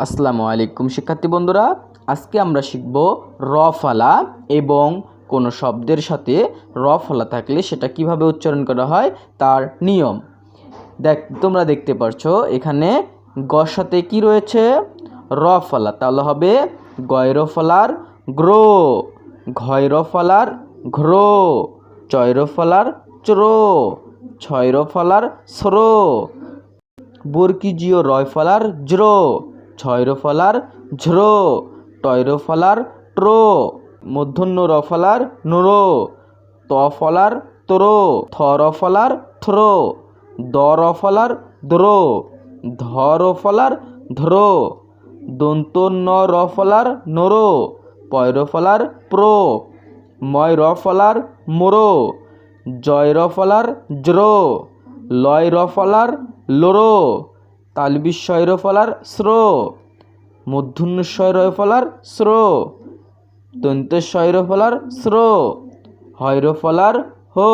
আসসালামু আলাইকুম শিক্ষার্থী বন্ধুরা, আজকে আমরা শিখব র ফলা এবং কোনো শব্দের সাথে র ফলা থাকলে সেটা কিভাবে উচ্চারণ করা হয় তার নিয়ম। তোমরা দেখতে পাচ্ছো এখানে গর সাথে কি রয়েছে, র ফলা, তাহলে হবে গয়র ফলার গ্রো, ঘয়র ফলার ঘ্রো, চয়র ফলার চ্রো, ছয়র ফলার স্রো, বর্গীয় রয় ফলার জ্র, ছয়র ফলার ঝ্র, টয়র ফলার ট্রো, মূর্ধন্য র ফলার নুরো, ত ফলার ত্রো, থর ফলার থ্রো, দর ফলার দ্রো, ধর ফলার ধ্রো, দন্ত ন র ফলার নরো, পয়র ফলার প্রো, ময় র ফলার মোরো, জয় র ফলার জ্র, লয় র ফলার লোরো, তালবিস্বয় র ফলার স্রো, মূর্ধন্যস্বয় র ফলার স্রো, দন্তেস্বয় র ফলার স্রো, হয় র ফলার হো।